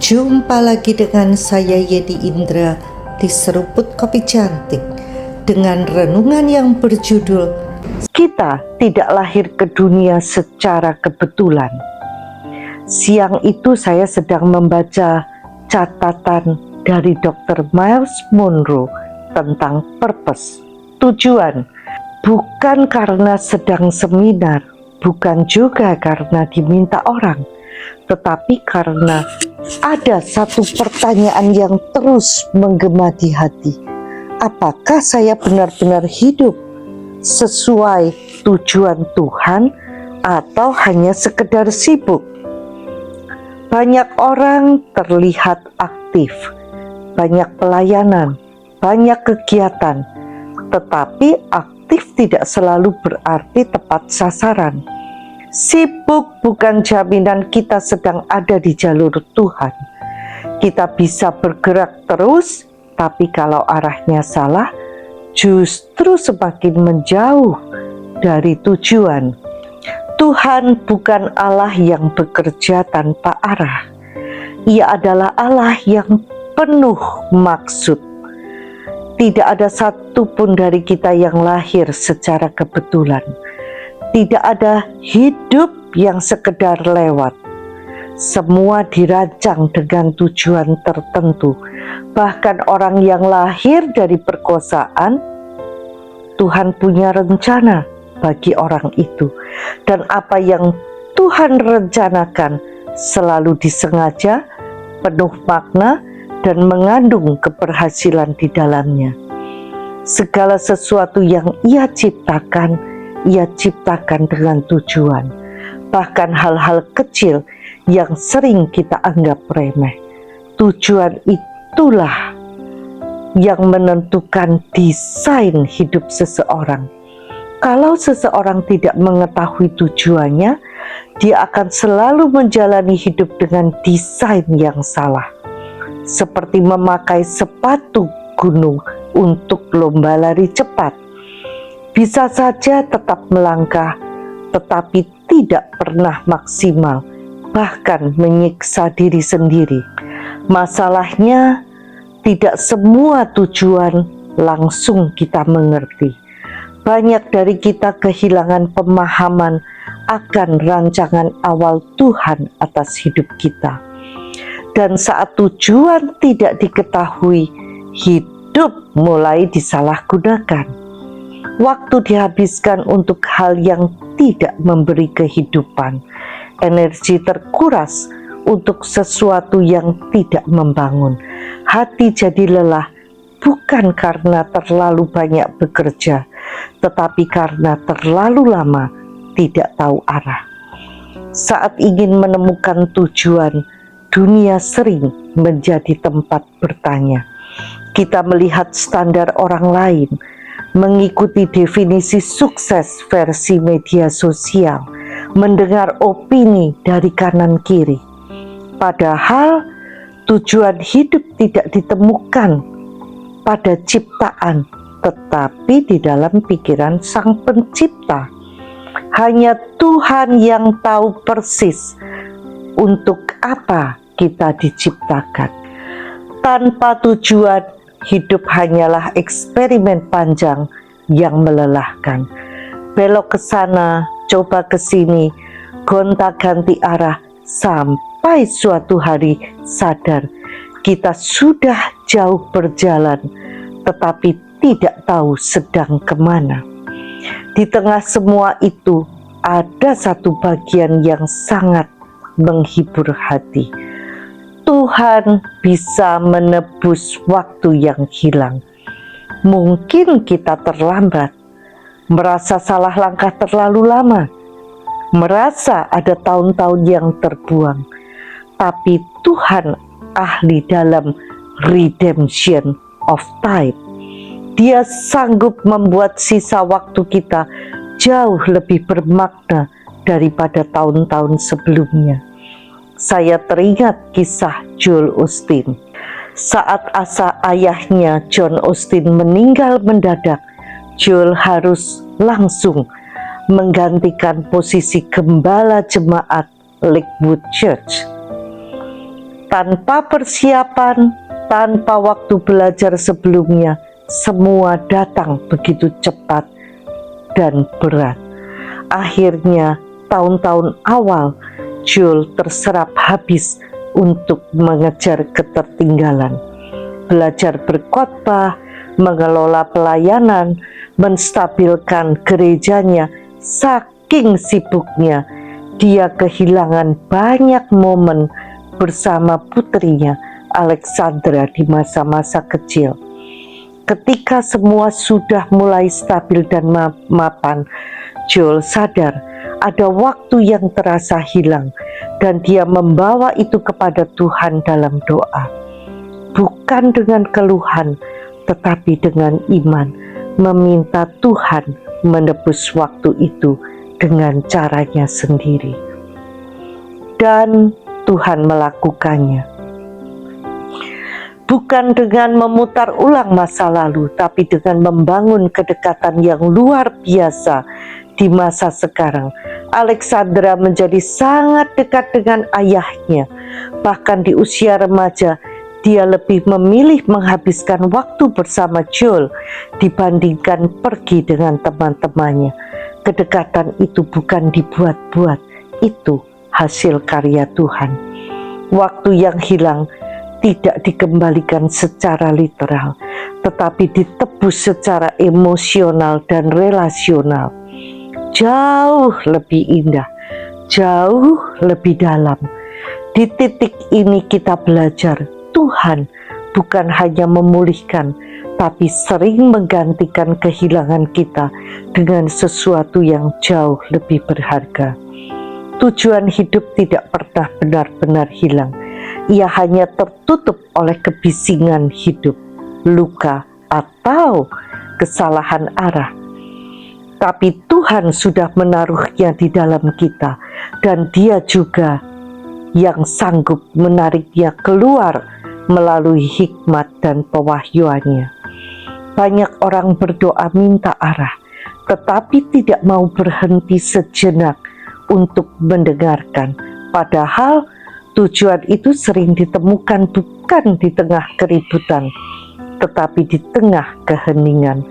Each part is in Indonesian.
Jumpa lagi dengan saya Yedi Indra di Seruput Kopi Cantik dengan renungan yang berjudul Kita Tidak Lahir ke Dunia Secara Kebetulan. Siang itu saya sedang membaca catatan dari Dr. Myles Munroe tentang purpose, tujuan. Bukan karena sedang seminar, bukan juga karena diminta orang, tetapi karena ada satu pertanyaan yang terus menggema di hati. Apakah saya benar-benar hidup sesuai tujuan Tuhan atau hanya sekedar sibuk? Banyak orang terlihat aktif, banyak pelayanan, banyak kegiatan, tetapi aktif tidak selalu berarti tepat sasaran. Sibuk bukan jaminan kita sedang ada di jalur Tuhan. Kita bisa bergerak terus, tapi kalau arahnya salah, justru semakin menjauh dari tujuan. Tuhan bukan Allah yang bekerja tanpa arah. Ia adalah Allah yang penuh maksud. Tidak ada satupun dari kita yang lahir secara kebetulan. Tidak ada hidup yang sekedar lewat. Semua dirancang dengan tujuan tertentu. Bahkan orang yang lahir dari perkosaan, Tuhan punya rencana bagi orang itu. Dan apa yang Tuhan rencanakan selalu disengaja, penuh makna, dan mengandung keberhasilan di dalamnya. Segala sesuatu yang Ia ciptakan dengan tujuan. Bahkan hal-hal kecil yang sering kita anggap remeh. Tujuan itulah yang menentukan desain hidup seseorang. Kalau seseorang tidak mengetahui tujuannya, dia akan selalu menjalani hidup dengan desain yang salah. Seperti memakai sepatu gunung untuk lomba lari cepat. Bisa saja tetap melangkah, tetapi tidak pernah maksimal, bahkan menyiksa diri sendiri. Masalahnya, tidak semua tujuan langsung kita mengerti. Banyak dari kita kehilangan pemahaman akan rancangan awal Tuhan atas hidup kita. Dan saat tujuan tidak diketahui, hidup mulai disalahgunakan. Waktu dihabiskan untuk hal yang tidak memberi kehidupan. Energi terkuras untuk sesuatu yang tidak membangun. Hati jadi lelah bukan karena terlalu banyak bekerja, tetapi karena terlalu lama tidak tahu arah. Saat ingin menemukan tujuan, dunia sering menjadi tempat bertanya. Kita melihat standar orang lain, mengikuti definisi sukses versi media sosial, mendengar opini dari kanan kiri. Padahal tujuan hidup tidak ditemukan pada ciptaan, tetapi di dalam pikiran Sang Pencipta. Hanya Tuhan yang tahu persis untuk apa kita diciptakan. Tanpa tujuan, hidup hanyalah eksperimen panjang yang melelahkan. Belok ke sana, coba ke sini, gonta-ganti arah, sampai suatu hari sadar kita sudah jauh berjalan, tetapi tidak tahu sedang kemana. Di tengah semua itu, ada satu bagian yang sangat menghibur hati. Tuhan bisa menebus waktu yang hilang. Mungkin kita terlambat, merasa salah langkah terlalu lama, merasa ada tahun-tahun yang terbuang. Tapi Tuhan ahli dalam redemption of time. Dia sanggup membuat sisa waktu kita jauh lebih bermakna daripada tahun-tahun sebelumnya. Saya teringat kisah Joel Osteen. Saat asa ayahnya John Osteen meninggal mendadak, Joel harus langsung menggantikan posisi gembala jemaat Lakewood Church. Tanpa persiapan, tanpa waktu belajar sebelumnya, semua datang begitu cepat dan berat. Akhirnya, tahun-tahun awal, Joel terserap habis untuk mengejar ketertinggalan. Belajar berkhotbah, mengelola pelayanan, menstabilkan gerejanya. Saking sibuknya, dia kehilangan banyak momen bersama putrinya Alexandra di masa-masa kecil. Ketika semua sudah mulai stabil dan mapan, Joel sadar ada waktu yang terasa hilang dan dia membawa itu kepada Tuhan dalam doa. Bukan dengan keluhan, tetapi dengan iman, meminta Tuhan menebus waktu itu dengan caranya sendiri. Dan Tuhan melakukannya. Bukan dengan memutar ulang masa lalu, tapi dengan membangun kedekatan yang luar biasa di masa sekarang. Alexandra menjadi sangat dekat dengan ayahnya. Bahkan di usia remaja, dia lebih memilih menghabiskan waktu bersama Joel dibandingkan pergi dengan teman-temannya. Kedekatan itu bukan dibuat-buat, itu hasil karya Tuhan. Waktu yang hilang tidak dikembalikan secara literal, tetapi ditebus secara emosional dan relasional. Jauh lebih indah, jauh lebih dalam. Di titik ini kita belajar Tuhan bukan hanya memulihkan, tapi sering menggantikan kehilangan kita dengan sesuatu yang jauh lebih berharga. Tujuan hidup tidak pernah benar-benar hilang. Ia hanya tertutup oleh kebisingan hidup, luka, atau kesalahan arah. Tapi Tuhan sudah menaruhnya di dalam kita, dan Dia juga yang sanggup menariknya keluar melalui hikmat dan pewahyuannya. Banyak orang berdoa minta arah, tetapi tidak mau berhenti sejenak untuk mendengarkan. Padahal tujuan itu sering ditemukan bukan di tengah keributan, tetapi di tengah keheningan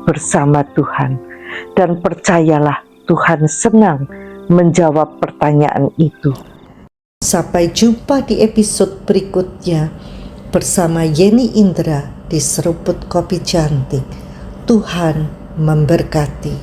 bersama Tuhan. Dan percayalah, Tuhan senang menjawab pertanyaan itu. Sampai jumpa di episode berikutnya bersama Yeni Indra di Seruput Kopi Cantik. Tuhan memberkati.